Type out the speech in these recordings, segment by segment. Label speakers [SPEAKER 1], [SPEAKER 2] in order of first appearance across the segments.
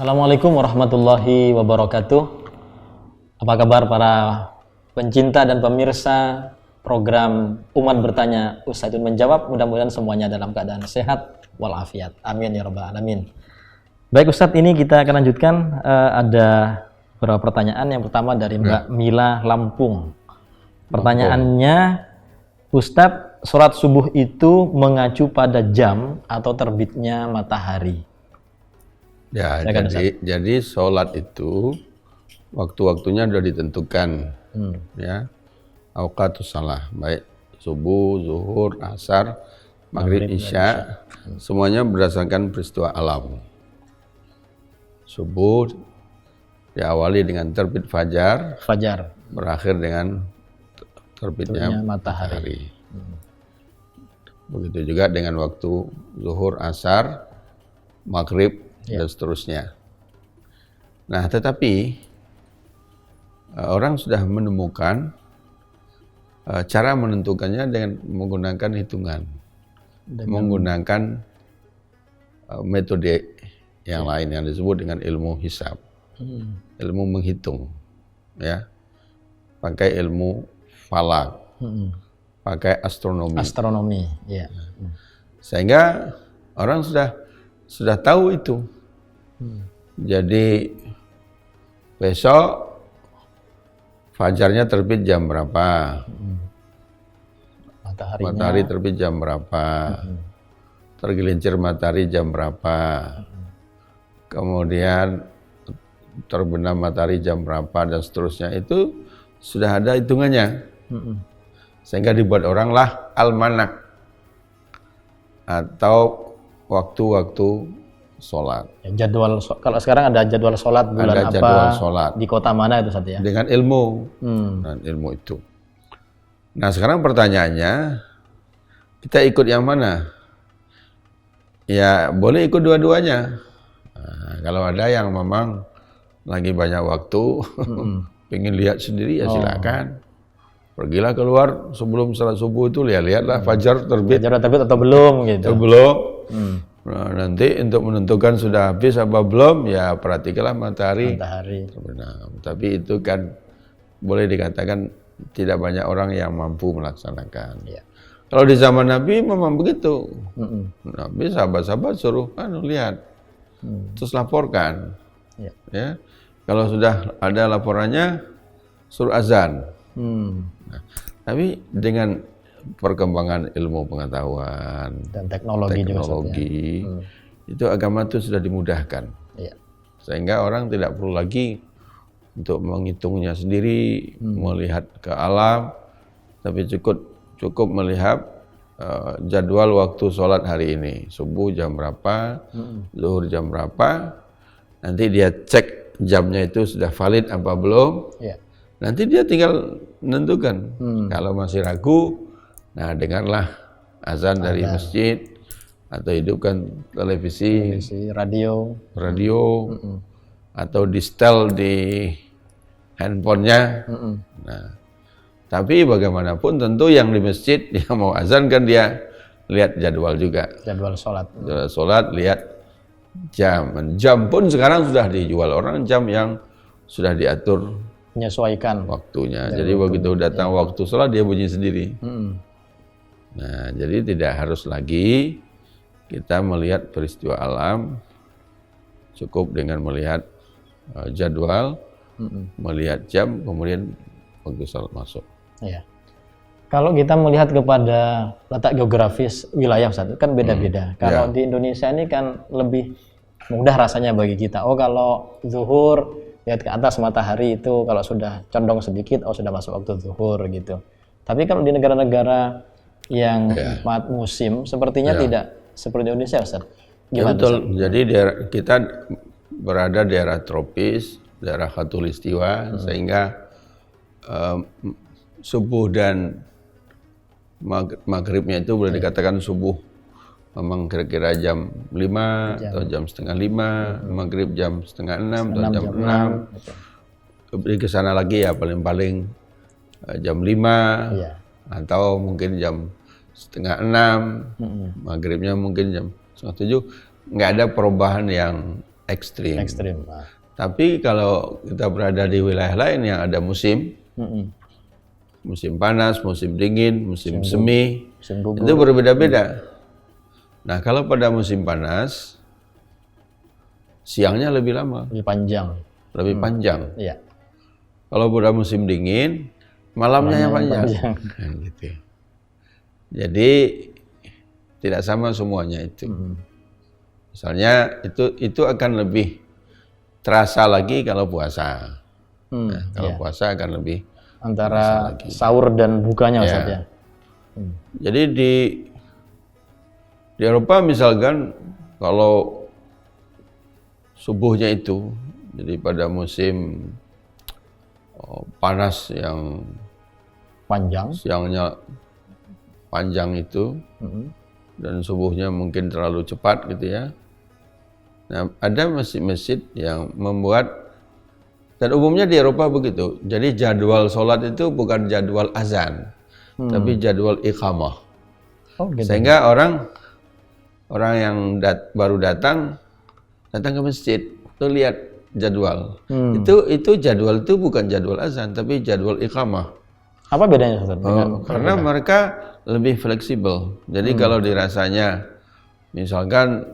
[SPEAKER 1] Assalamualaikum warahmatullahi wabarakatuh. Apa kabar para pencinta dan pemirsa program Umat Bertanya, Ustadzun Menjawab? Mudah-mudahan semuanya dalam keadaan sehat walafiat. Amin ya rabbal alamin. Baik Ustadz, ini kita akan lanjutkan. Ada beberapa pertanyaan. Yang pertama dari Mbak Mila Lampung. Pertanyaannya, Ustadz, sholat subuh itu mengacu pada jam atau terbitnya matahari?
[SPEAKER 2] Ya, jadi sholat itu waktu-waktunya sudah ditentukan, ya. Awqatus shalah, baik subuh, zuhur, asar, maghrib, isya, semuanya berdasarkan peristiwa alam. Subuh diawali dengan terbit fajar, berakhir dengan terbitnya matahari. Begitu juga dengan waktu zuhur, asar, maghrib, dan seterusnya. Nah, tetapi orang sudah menemukan cara menentukannya dengan menggunakan hitungan, menggunakan metode yang lain yang disebut dengan ilmu hisab, ilmu menghitung, ya, pakai ilmu falak, pakai astronomi, ya. Sehingga orang sudah tahu itu. Jadi besok fajarnya terbit jam berapa, matahari terbit jam berapa, tergelincir matahari jam berapa, kemudian terbenam matahari jam berapa, dan seterusnya. Itu sudah ada hitungannya. Sehingga dibuat oranglah almanak atau waktu-waktu sholat.
[SPEAKER 1] Ya, jadwal, kalau sekarang ada jadwal sholat bulan ada jadwal apa sholat. Di kota mana itu Ustaz ya?
[SPEAKER 2] Dengan ilmu, dan ilmu itu. Nah sekarang pertanyaannya, kita ikut yang mana? Ya boleh ikut dua-duanya. Nah, kalau ada yang memang lagi banyak waktu, pengen lihat sendiri ya silakan. Pergilah keluar sebelum salat subuh itu, lihatlah fajar terbit.
[SPEAKER 1] Fajar terbit atau belum gitu.
[SPEAKER 2] Atau belum. Nah, nanti untuk menentukan sudah habis apa belum, ya perhatikanlah matahari terbenam. Tapi itu kan boleh dikatakan tidak banyak orang yang mampu melaksanakan. Ya. Kalau di zaman Nabi memang begitu. Nabi sahabat-sahabat suruh lihat, terus laporkan. Ya. Kalau sudah ada laporannya, suruh azan. Nah, tapi dengan perkembangan ilmu pengetahuan
[SPEAKER 1] dan teknologi juga,
[SPEAKER 2] itu agama itu sudah dimudahkan, sehingga orang tidak perlu lagi untuk menghitungnya sendiri, melihat ke alam, tapi cukup melihat jadwal waktu sholat hari ini, subuh jam berapa, zuhur jam berapa, nanti dia cek jamnya itu sudah valid apa belum, nanti dia tinggal menentukan. Kalau masih ragu, nah dengarlah azan dari masjid, atau hidupkan televisi, radio, atau di setel di handphonenya. Nah, tapi bagaimanapun tentu yang di masjid yang mau azan kan dia lihat jadwal juga,
[SPEAKER 1] jadwal
[SPEAKER 2] sholat, lihat jam pun sekarang sudah dijual orang, jam yang sudah diatur,
[SPEAKER 1] menyesuaikan
[SPEAKER 2] waktunya. Jadi begitu datang waktu sholat dia bunyi sendiri. Nah, jadi tidak harus lagi kita melihat peristiwa alam, cukup dengan melihat jadwal, melihat jam, kemudian waktu sholat masuk.
[SPEAKER 1] Ya. Kalau kita melihat kepada letak geografis wilayah Ustaz, kan beda-beda. Kalau di Indonesia ini kan lebih mudah rasanya bagi kita. Oh, kalau zuhur lihat ke atas matahari itu kalau sudah condong sedikit, sudah masuk waktu zuhur gitu. Tapi kalau di negara-negara yang musim sepertinya tidak seperti Indonesia, Ustaz.
[SPEAKER 2] Ya, betul. Ustaz? Jadi kita berada di daerah tropis, daerah khatulistiwa, sehingga subuh dan maghribnya itu boleh dikatakan subuh memang kira-kira jam 5 atau jam setengah 5, maghrib jam setengah 6 atau jam 6. Lebih ke sana lagi ya paling-paling jam 5. Atau mungkin jam setengah 6, maghribnya mungkin jam setengah 7. Nggak ada perubahan yang ekstrim.
[SPEAKER 1] Ekstrim. Nah.
[SPEAKER 2] Tapi kalau kita berada di wilayah lain yang ada musim, musim panas, musim dingin, musim semi,
[SPEAKER 1] Musim gugur.
[SPEAKER 2] itu berbeda-beda. Nah, kalau pada musim panas, siangnya lebih lama,
[SPEAKER 1] Lebih panjang.
[SPEAKER 2] lebih panjang.
[SPEAKER 1] Iya.
[SPEAKER 2] Kalau pada musim dingin, malamnya yang panjang. Nah, gitu. Jadi tidak sama semuanya itu. Misalnya itu akan lebih terasa lagi kalau puasa. Nah, kalau puasa akan lebih
[SPEAKER 1] Antara sahur dan bukanya Ustaz ya.
[SPEAKER 2] Jadi di Eropa misalkan kalau subuhnya itu, jadi pada musim panas yang
[SPEAKER 1] Panjang.
[SPEAKER 2] siangnya panjang itu dan subuhnya mungkin terlalu cepat gitu ya. Nah, ada masjid-masjid yang membuat, dan umumnya di Eropa begitu. Jadi jadwal sholat itu bukan jadwal azan, tapi jadwal iqamah.
[SPEAKER 1] Oh, gitu.
[SPEAKER 2] Sehingga orang yang baru datang ke masjid, tuh lihat jadwal. Itu jadwal itu bukan jadwal azan, tapi jadwal iqamah.
[SPEAKER 1] Apa bedanya Ustaz?
[SPEAKER 2] Karena mereka lebih fleksibel. Jadi kalau dirasanya, misalkan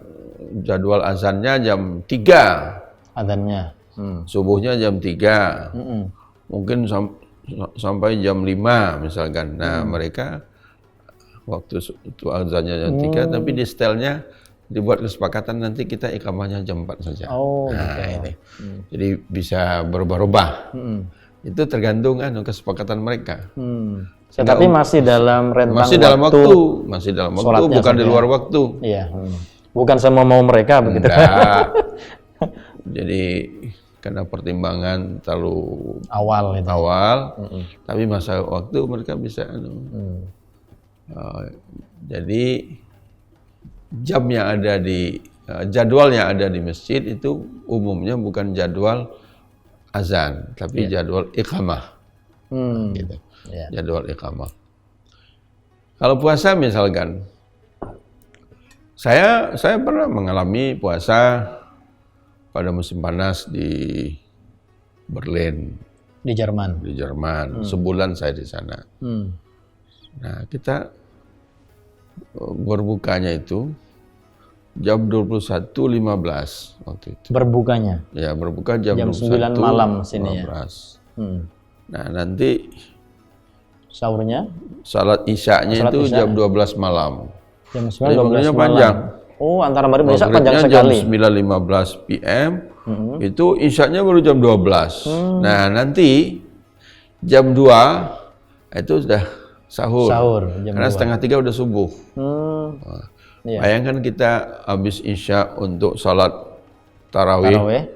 [SPEAKER 2] jadwal azannya jam 3,
[SPEAKER 1] Adzannya.
[SPEAKER 2] subuhnya jam 3, mungkin sampai jam 5 misalkan. Nah, mereka waktu itu azannya jam 3, tapi di setelnya dibuat kesepakatan nanti kita iqamahnya jam 4 saja.
[SPEAKER 1] Oh,
[SPEAKER 2] nah,
[SPEAKER 1] gitu.
[SPEAKER 2] ini. Jadi bisa berubah-ubah. Itu tergantung kesepakatan mereka.
[SPEAKER 1] Tapi masih dalam rentang
[SPEAKER 2] masih dalam waktu, bukan di luar waktu.
[SPEAKER 1] Iya. Bukan sama mau mereka begitu.
[SPEAKER 2] Enggak. Jadi karena pertimbangan terlalu
[SPEAKER 1] Awal.
[SPEAKER 2] Tapi masa waktu mereka bisa jadi jam yang ada jadwal yang ada di masjid itu umumnya bukan jadwal azan, tapi jadwal iqamah. Gitu. Jadwal iqamah. Kalau puasa misalkan, saya pernah mengalami puasa pada musim panas di Berlin,
[SPEAKER 1] Di Jerman.
[SPEAKER 2] Sebulan saya di sana. Nah, kita berbukanya itu jam 21.15 waktu itu.
[SPEAKER 1] Berbukanya?
[SPEAKER 2] Ya, berbuka jam
[SPEAKER 1] 9 malam sini
[SPEAKER 2] 15.
[SPEAKER 1] ya.
[SPEAKER 2] Nah, nanti
[SPEAKER 1] sahurnya?
[SPEAKER 2] Salat isya'nya itu jam 12 malam.
[SPEAKER 1] Jam 9, 12 malam.
[SPEAKER 2] Panjang.
[SPEAKER 1] Oh, antara maghrib dan isya panjang sekali.
[SPEAKER 2] Jam 9.15 PM, itu isya'nya baru jam 12. Nah, nanti jam 2 itu sudah sahur. Karena 2:30 udah subuh. Bayangkan kita habis isya untuk salat tarawih.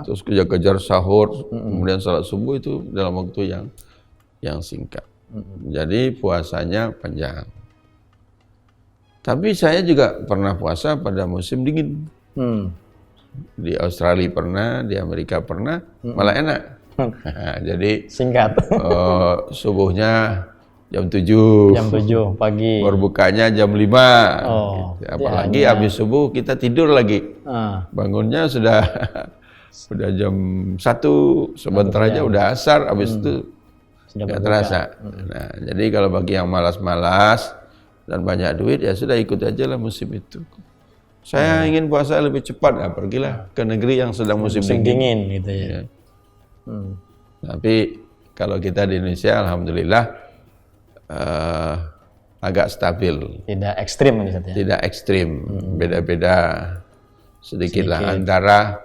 [SPEAKER 2] Terus kejar-kejar sahur, kemudian salat subuh, itu dalam waktu yang singkat. Jadi puasanya panjang. Tapi saya juga pernah puasa pada musim dingin. Di Australia pernah, di Amerika pernah, malah enak. Jadi
[SPEAKER 1] singkat.
[SPEAKER 2] Subuhnya jam 7.
[SPEAKER 1] Jam 7 pagi.
[SPEAKER 2] Berbukanya jam 5. Gitu. Apalagi habis subuh kita tidur lagi. Bangunnya sudah jam 1, sebentar aja udah asar, habis itu nggak terasa. Nah, jadi kalau bagi yang malas-malas dan banyak duit, ya sudah ikut aja lah musim itu. Saya ingin puasa lebih cepat, ya pergilah ke negeri yang sedang musim
[SPEAKER 1] dingin gitu ya.
[SPEAKER 2] Tapi kalau kita di Indonesia, alhamdulillah agak stabil.
[SPEAKER 1] Tidak ekstrim gitu ya.
[SPEAKER 2] Tidak ekstrim, beda-beda sedikit lah antara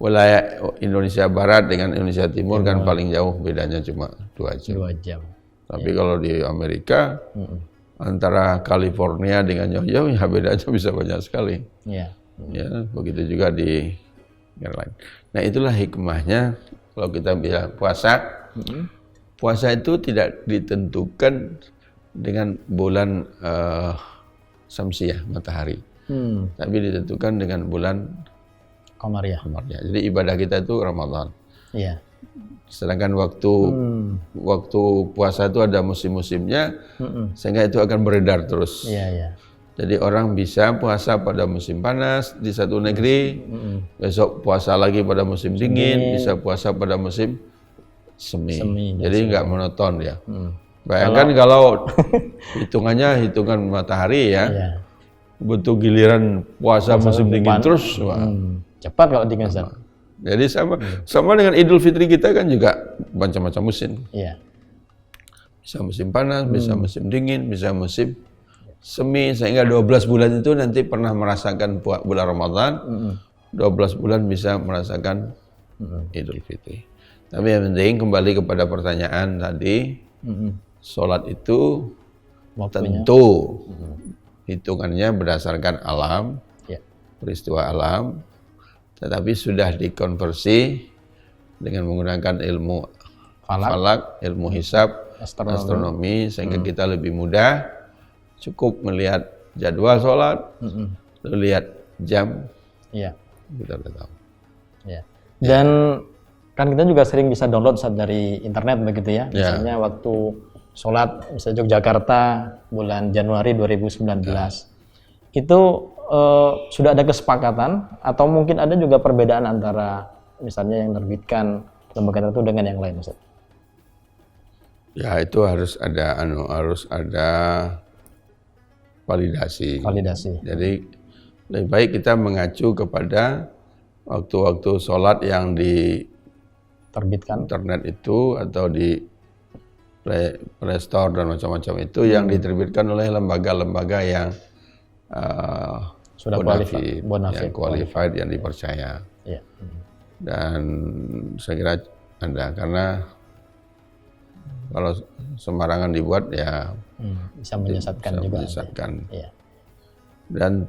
[SPEAKER 2] wilayah Indonesia Barat dengan Indonesia Timur kan paling jauh bedanya cuma 2 jam.
[SPEAKER 1] 2 jam.
[SPEAKER 2] Tapi kalau di Amerika antara California dengan New York ya bedanya bisa banyak sekali. Ya, begitu juga di negara lain. Nah, itulah hikmahnya kalau kita bilang puasa. Puasa itu tidak ditentukan dengan bulan Syamsiah, matahari. Tapi ditentukan dengan bulan
[SPEAKER 1] Qamariyah.
[SPEAKER 2] Jadi ibadah kita itu Ramadan.
[SPEAKER 1] Iya.
[SPEAKER 2] Sedangkan waktu puasa itu ada musim-musimnya, sehingga itu akan beredar terus.
[SPEAKER 1] Iya.
[SPEAKER 2] Jadi orang bisa puasa pada musim panas di satu negeri, besok puasa lagi pada musim dingin, bisa puasa pada musim semi. Jadi nggak monoton ya. Bayangkan kalau hitungannya hitungan matahari ya, butuh giliran puasa musim dingin terus.
[SPEAKER 1] Cepat kalau dingin, Ustaz.
[SPEAKER 2] Jadi sama dengan Idul Fitri kita kan juga macam-macam musim.
[SPEAKER 1] Iya.
[SPEAKER 2] Bisa musim panas, bisa musim dingin, bisa musim semi, sehingga 12 bulan itu nanti pernah merasakan bulan Ramadan, 12 bulan bisa merasakan Idul Fitri. Tapi yang penting kembali kepada pertanyaan tadi, sholat itu
[SPEAKER 1] Waktunya.
[SPEAKER 2] tentu hitungannya berdasarkan alam, peristiwa alam, tetapi sudah dikonversi dengan menggunakan ilmu falak, ilmu hisab, astronomi, sehingga kita lebih mudah. Cukup melihat jadwal sholat, lalu lihat jam, kita udah tahu.
[SPEAKER 1] Dan kan kita juga sering bisa download dari internet begitu ya. Misalnya waktu sholat, misalnya Yogyakarta bulan Januari 2019, itu sudah ada kesepakatan atau mungkin ada juga perbedaan antara misalnya yang menerbitkan lembaga tertentu dengan yang lain, Ustaz?
[SPEAKER 2] Ya itu harus ada validasi. Jadi lebih baik kita mengacu kepada waktu-waktu sholat yang diterbitkan internet itu atau di Play Store dan macam-macam itu yang diterbitkan oleh lembaga-lembaga yang
[SPEAKER 1] sudah
[SPEAKER 2] qualified, yang dipercaya. Dan saya kira ada, karena kalau sembarangan dibuat ya
[SPEAKER 1] bisa menyesatkan juga.
[SPEAKER 2] Dan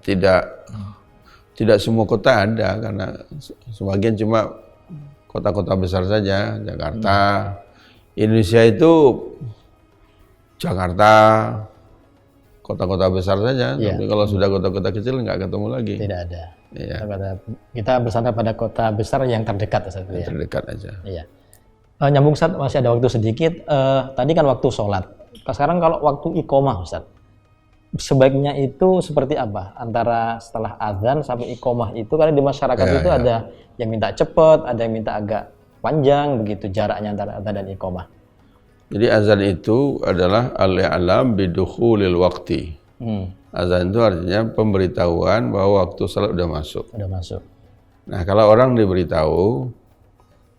[SPEAKER 2] tidak semua kota ada, karena sebagian cuma kota-kota besar saja. Jakarta, Indonesia itu Jakarta, kota-kota besar saja. Tapi kalau sudah kota-kota kecil nggak ketemu lagi.
[SPEAKER 1] Tidak ada. Kita bersandar pada kota besar yang terdekat saja.
[SPEAKER 2] Yang terdekat aja.
[SPEAKER 1] Nyambung, Ustaz, masih ada waktu sedikit. Tadi kan waktu sholat. Sekarang kalau waktu iqomah, Ustaz, sebaiknya itu seperti apa? Antara setelah azan sampai iqomah itu, karena di masyarakat itu ada yang minta cepat, ada yang minta agak panjang, begitu jaraknya antara azan dan iqomah.
[SPEAKER 2] Jadi azan itu adalah al-i'lam bidukhulil waqti. Azan itu artinya pemberitahuan bahwa waktu salat sudah masuk. Nah, kalau orang diberitahu,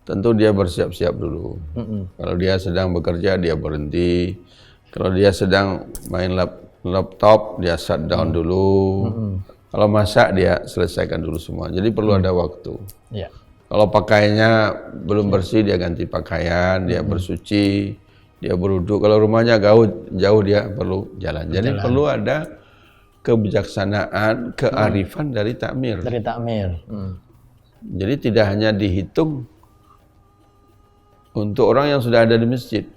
[SPEAKER 2] tentu dia bersiap-siap dulu. Kalau dia sedang bekerja, dia berhenti. Kalau dia sedang main laptop, dia shut down dulu. Kalau masak, dia selesaikan dulu semua. Jadi perlu ada waktu. Kalau pakaiannya belum bersih, dia ganti pakaian, dia bersuci, dia berwudu. Kalau rumahnya jauh, dia perlu jalan. Jadi perlu ada kebijaksanaan, kearifan dari takmir. Jadi tidak hanya dihitung untuk orang yang sudah ada di masjid.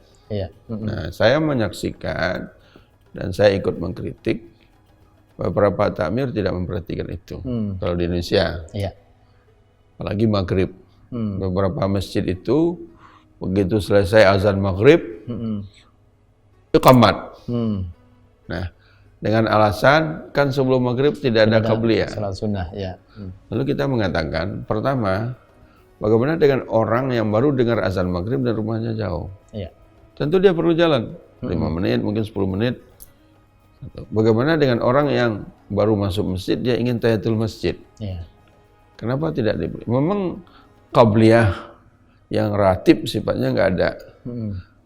[SPEAKER 2] Nah, saya menyaksikan dan saya ikut mengkritik beberapa takmir tidak memperhatikan itu. Kalau di Indonesia, apalagi maghrib, beberapa masjid itu begitu selesai azan maghrib, iqamat. Nah, dengan alasan kan sebelum maghrib tidak ada qabliyah,
[SPEAKER 1] salat sunnah.
[SPEAKER 2] Lalu kita mengatakan, pertama, bagaimana dengan orang yang baru dengar azan maghrib dan rumahnya jauh? Tentu dia perlu jalan 5 menit, mungkin 10 menit. Bagaimana dengan orang yang baru masuk masjid, dia ingin tahiyatul masjid? Kenapa tidak diberi? Memang qabliyah yang ratib sifatnya nggak ada,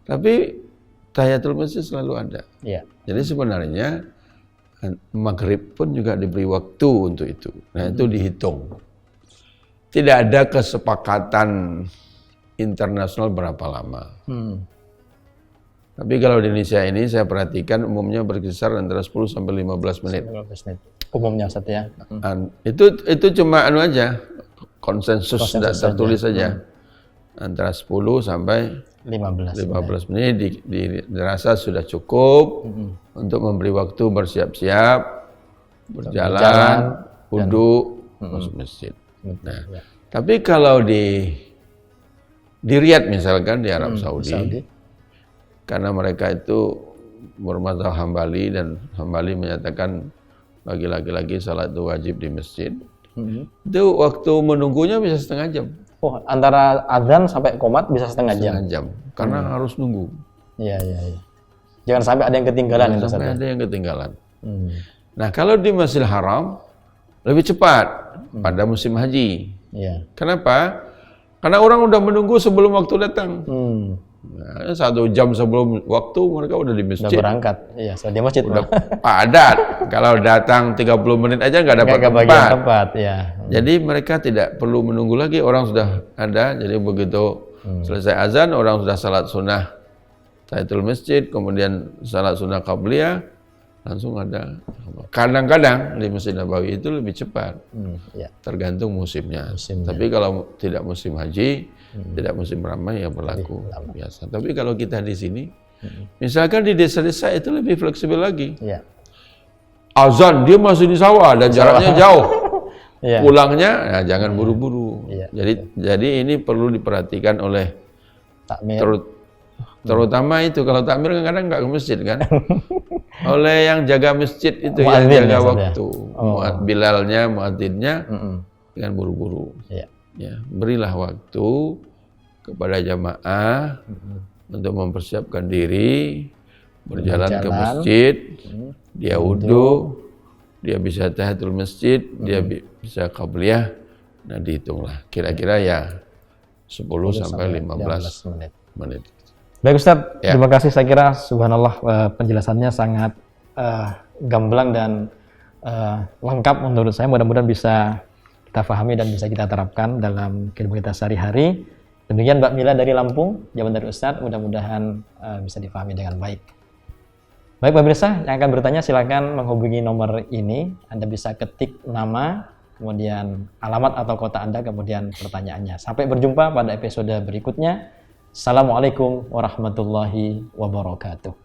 [SPEAKER 2] tapi tahiyatul masjid selalu ada. Jadi sebenarnya maghrib pun juga diberi waktu untuk itu. Nah, itu dihitung. Tidak ada kesepakatan internasional berapa lama. Tapi kalau di Indonesia ini saya perhatikan umumnya berkisar antara 10 sampai 15 menit.
[SPEAKER 1] Umumnya, Ustaz, ya.
[SPEAKER 2] Itu cuma aja, konsensus tidak tertulis saja. Antara 10 sampai 15 menit dirasa sudah cukup untuk memberi waktu bersiap-siap, berjalan, wudu, masuk masjid. Nah, tapi kalau di Riyadh misalkan, di Arab Saudi, karena mereka itu bermadzhab Hambali dan Hambali menyatakan bagi laki-laki salat itu wajib di masjid. Itu waktu menunggunya bisa setengah jam.
[SPEAKER 1] Oh, antara azan sampai qomat bisa setengah jam.
[SPEAKER 2] Setengah jam, karena harus nunggu.
[SPEAKER 1] Iya. Jangan sampai ada yang ketinggalan itu.
[SPEAKER 2] Sampai ada yang ketinggalan. Nah, kalau di Masjidil Haram lebih cepat pada musim haji.
[SPEAKER 1] Iya.
[SPEAKER 2] Kenapa? Karena orang udah menunggu sebelum waktu datang. Nah, 1 jam sebelum waktu mereka udah di masjid.
[SPEAKER 1] Udah berangkat. Iya, sudah di masjid.
[SPEAKER 2] Udah padat. Kalau datang 30 menit aja nggak dapat
[SPEAKER 1] tempat. Ya.
[SPEAKER 2] Jadi mereka tidak perlu menunggu lagi, orang sudah ada. Jadi begitu selesai azan, orang sudah salat sunnah tahiyatul masjid, kemudian salat sunnah qabliyah, langsung ada. Kadang-kadang di Masjid Nabawi itu lebih cepat, tergantung musimnya. Tapi kalau tidak musim haji, tidak musim ramai, ya berlaku biasa. Tapi kalau kita di sini, misalkan di desa-desa itu lebih fleksibel lagi. Azan dia masih di sawah dan jaraknya jauh. Pulangnya, jangan buru-buru. Jadi ini perlu diperhatikan oleh takmir. Terutama itu kalau takmir kadang-kadang nggak ke masjid kan. Oleh yang jaga masjid itu, yang jaga waktu. Bilalnya, muadzinnya, dengan buru-buru. Ya, berilah waktu kepada jamaah untuk mempersiapkan diri, berjalan ke masjid, dia wudu, dia bisa tahiyatul masjid, dia bisa qabliyah. Nah, dihitunglah kira-kira ya 10 sampai 15 menit.
[SPEAKER 1] Baik Ustadz, terima kasih. Saya kira subhanallah penjelasannya sangat gamblang dan lengkap menurut saya. Mudah-mudahan bisa kita pahami dan bisa kita terapkan dalam kehidupan kita sehari-hari. Demikian Mbak Mila dari Lampung, jawaban dari Ustadz, mudah-mudahan bisa dipahami dengan baik. Baik pemirsa yang akan bertanya, silakan menghubungi nomor ini. Anda bisa ketik nama, kemudian alamat atau kota Anda, kemudian pertanyaannya. Sampai berjumpa pada episode berikutnya. Assalamualaikum warahmatullahi wabarakatuh.